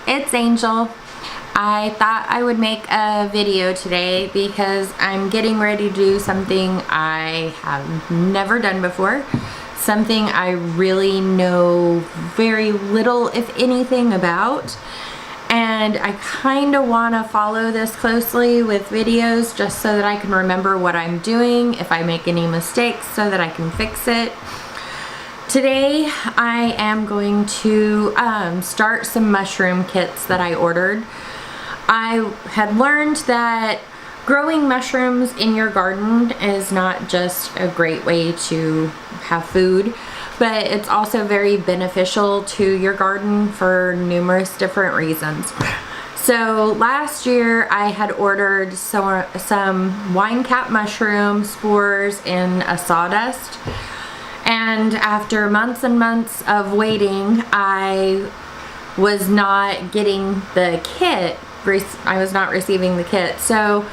it's Angel. I thought I would make a video today because I'm getting ready to do something I have never done before. Something I really know very little, if anything, about. And I kind of want to follow this closely with videos just so that I can remember what I'm doing, if I make any mistakes, so that I can fix it. Today I am going to start some mushroom kits that I ordered. I had learned that growing mushrooms in your garden is not just a great way to have food, but it's also very beneficial to your garden for numerous different reasons. So last year I had ordered some wine cap mushroom spores in a sawdust, and after months and months of waiting, I was not getting the kit. I was not receiving the kit. So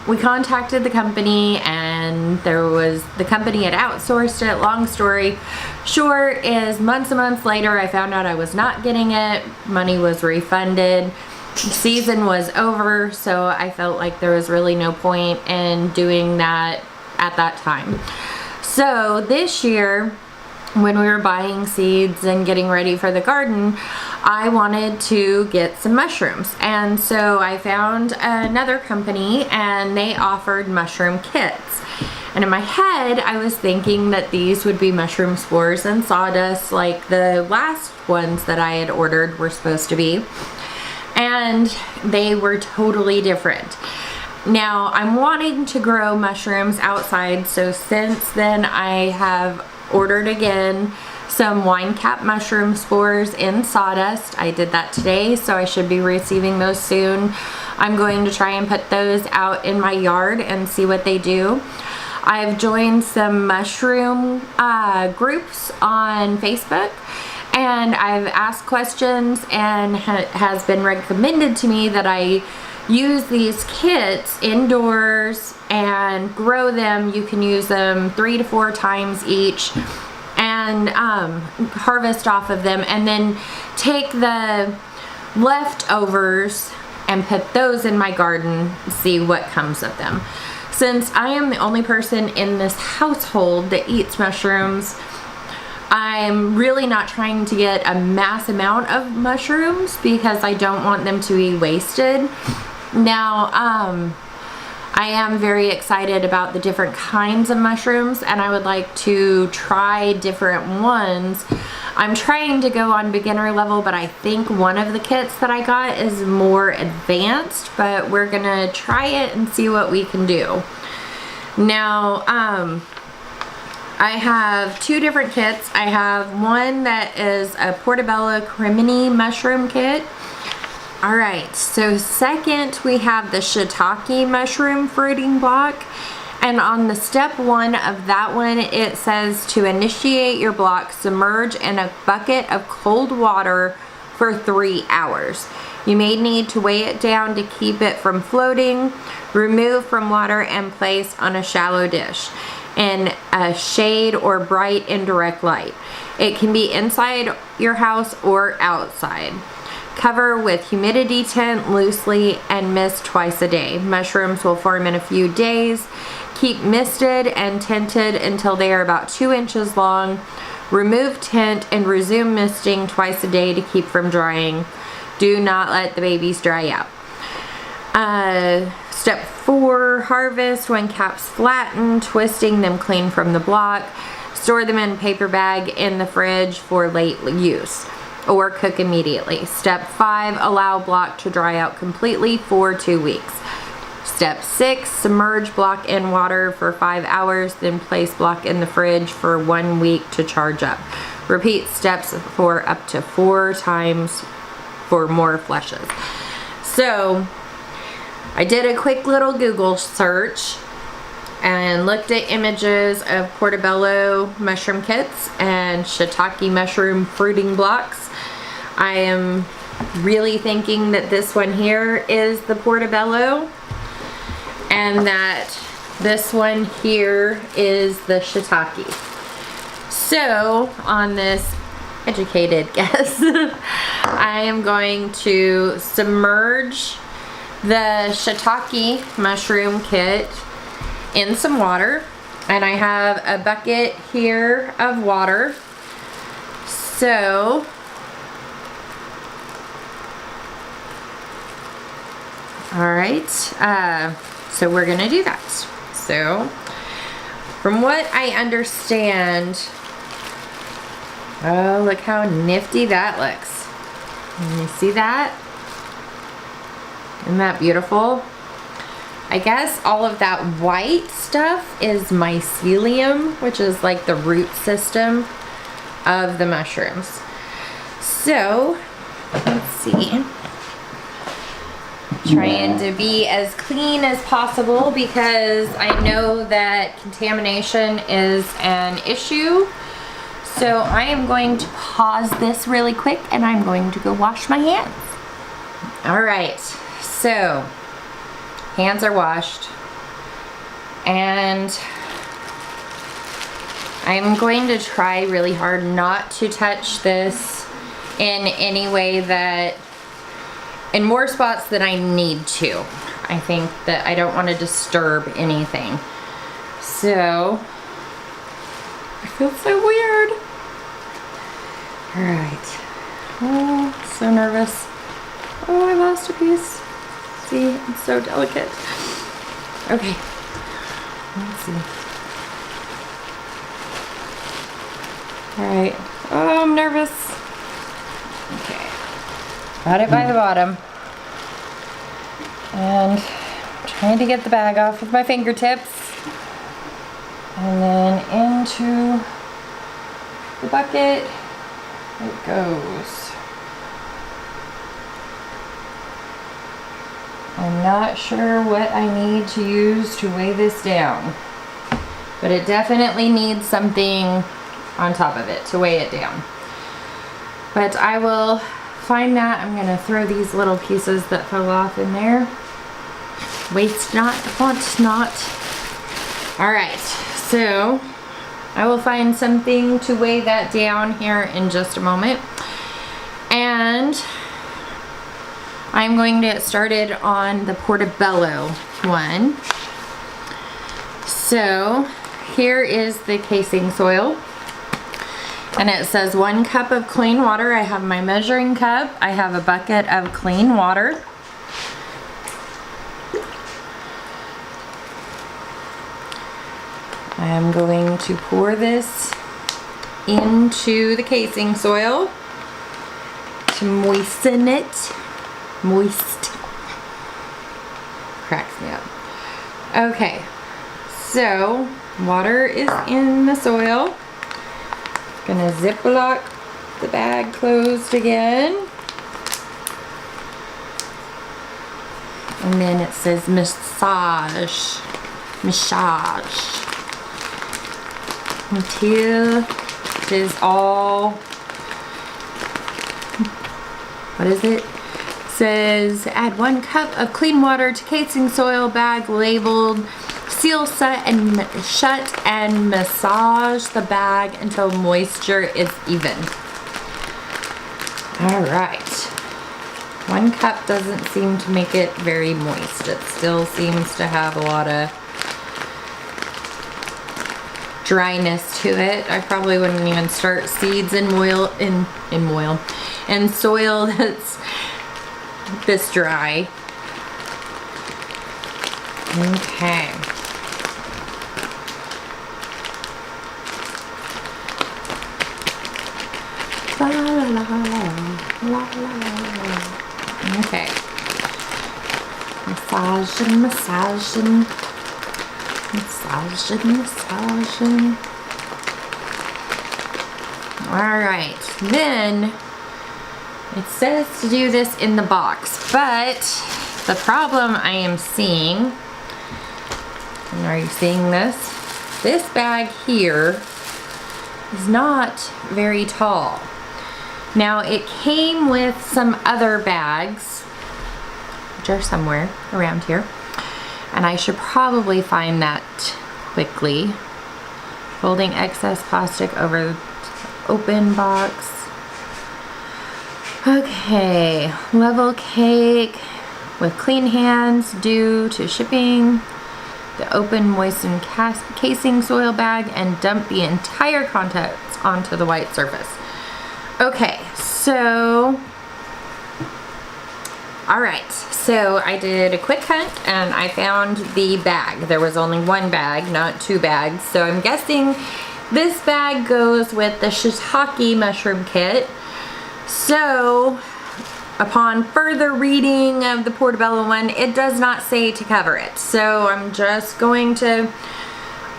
we contacted the company, and the company had outsourced it. Long story short is, months and months later I found out I was not getting it. Money was refunded. Season was over, so I felt like there was really no point in doing that at that time. So this year, when we were buying seeds and getting ready for the garden, I wanted to get some mushrooms. And so I found another company, and they offered mushroom kits. And in my head, I was thinking that these would be mushroom spores and sawdust like the last ones that I had ordered were supposed to be. And they were totally different. Now, I'm wanting to grow mushrooms outside, so since then I have ordered again some wine cap mushroom spores in sawdust. I did that today, so I should be receiving those soon. I'm going to try and put those out in my yard and see what they do. I've joined some mushroom groups on Facebook, and I've asked questions, and has been recommended to me that I use these kits indoors and grow them. You can use them 3 to 4 times each and harvest off of them, and then take the leftovers and put those in my garden, see what comes of them. Since I am the only person in this household that eats mushrooms, I'm really not trying to get a mass amount of mushrooms because I don't want them to be wasted. Now, I am very excited about the different kinds of mushrooms, and I would like to try different ones. I'm trying to go on beginner level, but I think one of the kits that I got is more advanced, but we're gonna try it and see what we can do. Now, I have 2 different kits. I have one that is a Portobello Crimini mushroom kit. Alright, so second we have the shiitake mushroom fruiting block, and on the step 1 of that one it says to initiate your block, submerge in a bucket of cold water for 3 hours. You may need to weigh it down to keep it from floating. Remove from water and place on a shallow dish in a shade or bright indirect light. It can be inside your house or outside. Cover with humidity tent loosely and mist twice a day. Mushrooms will form in a few days. Keep misted and tinted until they are about 2 inches long. Remove tint and resume misting twice a day to keep from drying. Do not let the babies dry out. Step 4, harvest when caps flatten, twisting them clean from the block. Store them in a paper bag in the fridge for late use, or cook immediately. Step 5, allow block to dry out completely for 2 weeks. Step 6, submerge block in water for 5 hours, then place block in the fridge for 1 week to charge up. Repeat steps for up to 4 times for more flushes. So I did a quick little Google search and looked at images of Portobello mushroom kits and shiitake mushroom fruiting blocks. I am really thinking that this one here is the Portobello, and that this one here is the shiitake. So on this educated guess, I am going to submerge the shiitake mushroom kit in some water, and I have a bucket here of water. So all right, so we're gonna do that. So from what I understand, oh, look how nifty that looks. Can you see that? Isn't that beautiful? I guess all of that white stuff is mycelium, which is like the root system of the mushrooms. So, let's see. Trying to be as clean as possible because I know that contamination is an issue. So I am going to pause this really quick and I'm going to go wash my hands. All right, so hands are washed, and I'm going to try really hard not to touch this in any way that, in more spots than I need to. I think that I don't want to disturb anything. So, I feel so weird. All right. Oh, so nervous. Oh, I lost a piece. See, it's so delicate. Okay, let's see. All right. Oh, I'm nervous. Okay. Got it by the bottom. And I'm trying to get the bag off with my fingertips. And then into the bucket it goes. I'm not sure what I need to use to weigh this down, but it definitely needs something on top of it to weigh it down. But I will find that. I'm gonna throw these little pieces that fell off in there. Waste not, want not. All right, so I will find something to weigh that down here in just a moment. And I'm going to get started on the portobello one. So here is the casing soil, and it says 1 cup of clean water. I have my measuring cup. I have a bucket of clean water. I am going to pour this into the casing soil to moisten it. Moist. Cracks me up. Okay, so water is in the soil. Gonna Ziploc the bag closed again. And then it says massage. Massage. Until it is all, what is it? Says add 1 cup of clean water to casing soil bag labeled seal shut and massage the bag until moisture is even. All right, 1 cup doesn't seem to make it very moist. It still seems to have a lot of dryness to it. I probably wouldn't even start seeds in soil that's this dry. Okay. La, la, la, la, la. Okay. Massaging, massaging, massaging, massaging. All right, then it says to do this in the box, but the problem I am seeing, and are you seeing this? This bag here is not very tall. Now it came with some other bags, which are somewhere around here, and I should probably find that quickly. Folding excess plastic over the open box. Okay, level cake with clean hands due to shipping. The open moistened casing soil bag and dump the entire contents onto the white surface. Okay, so, alright, so I did a quick hunt and I found the bag. There was only one bag, not two bags, so I'm guessing this bag goes with the shiitake mushroom kit. So, upon further reading of the portobello one, it does not say to cover it. So I'm just going to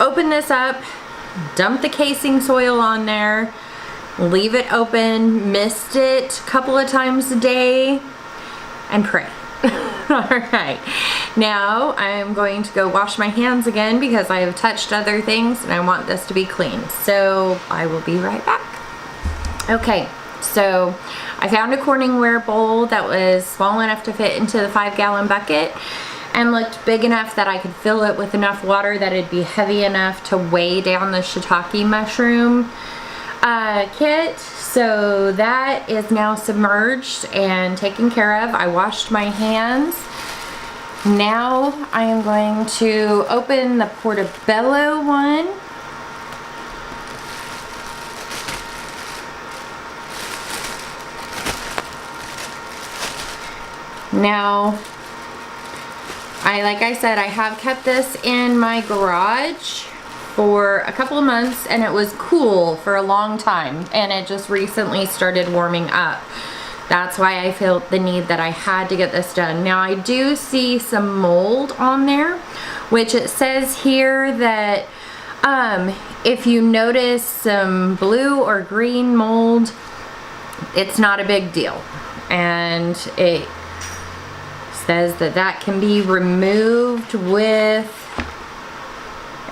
open this up, dump the casing soil on there, leave it open, mist it a couple of times a day, and pray. Alright, now I'm going to go wash my hands again because I have touched other things and I want this to be clean. So I will be right back. Okay, so I found a Corningware bowl that was small enough to fit into the 5-gallon bucket and looked big enough that I could fill it with enough water that it'd be heavy enough to weigh down the shiitake mushroom kit. So that is now submerged and taken care of. I washed my hands. Now I am going to open the portobello one. Now, like I said, I have kept this in my garage for a couple of months and it was cool for a long time and it just recently started warming up. That's why I felt the need that I had to get this done. Now I do see some mold on there, which it says here that if you notice some blue or green mold, it's not a big deal. And it says that that can be removed with,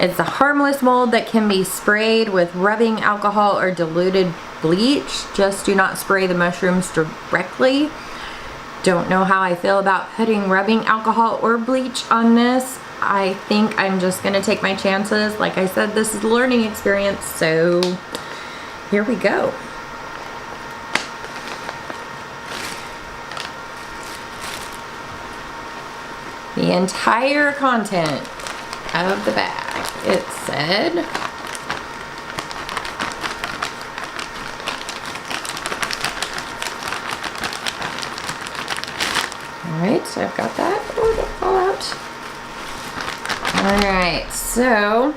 it's a harmless mold that can be sprayed with rubbing alcohol or diluted bleach. Just do not spray the mushrooms directly. Don't know how I feel about putting rubbing alcohol or bleach on this. I think I'm just gonna take my chances. Like I said, this is a learning experience, so here we go. The entire content of the bag, it said. Alright, so I've got that. Oh, don't fall out. Alright, so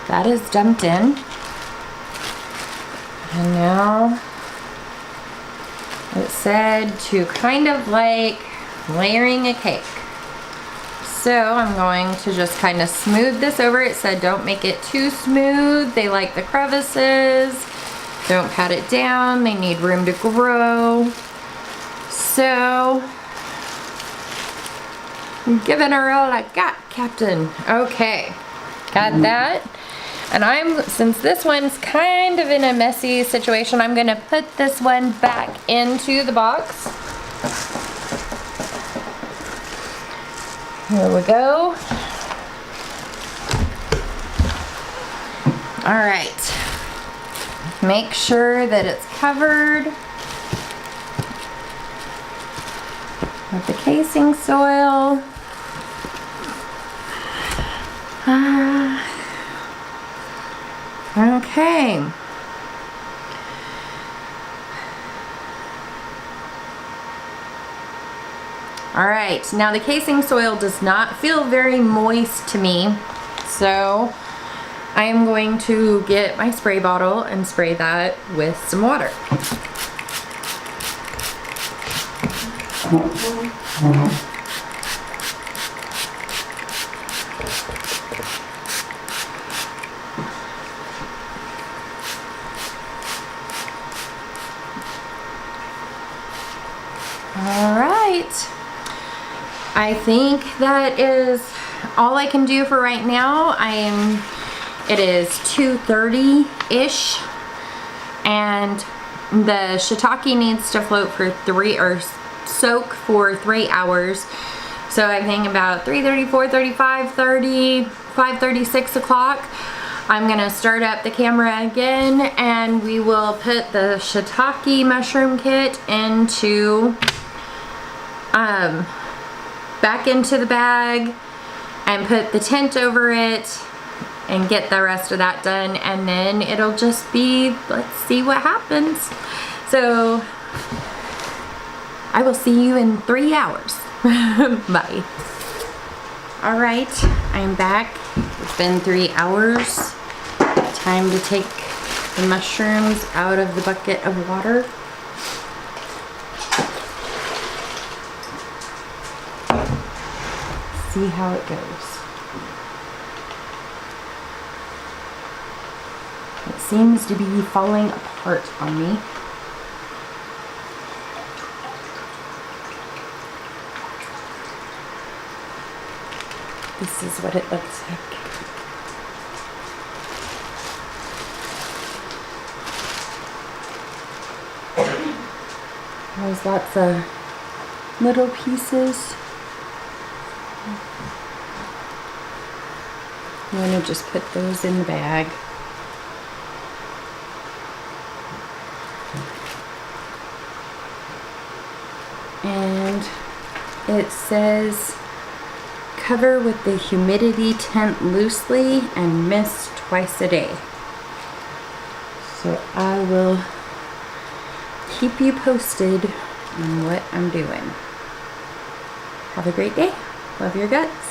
that is dumped in. And now it said to kind of like layering a cake. So I'm going to just kind of smooth this over. It said don't make it too smooth. They like the crevices. Don't pat it down. They need room to grow. So I'm giving her all I got, Captain. Okay, got that. And since this one's kind of in a messy situation, I'm gonna put this one back into the box. Here we go. All right. Make sure that it's covered with the casing soil. Okay. All right, now the casing soil does not feel very moist to me, so I am going to get my spray bottle and spray that with some water. All right. I think that is all I can do for right now. It is 2:30-ish and the shiitake needs to float for soak for 3 hours. So I think about 3:30, 4:30, 5:30, 5:30, 6 o'clock. I'm gonna start up the camera again and we will put the shiitake mushroom kit into back into the bag and put the tent over it and get the rest of that done, and then it'll just be, let's see what happens. So I will see you in 3 hours. Bye. All right, I'm back. It's been 3 hours. Time to take the mushrooms out of the bucket of water. See how it goes. It seems to be falling apart on me. This is what it looks like. There's lots of little pieces. I'm going to just put those in the bag. And it says cover with the humidity tent loosely and mist twice a day. So I will keep you posted on what I'm doing. Have a great day. Love your guts.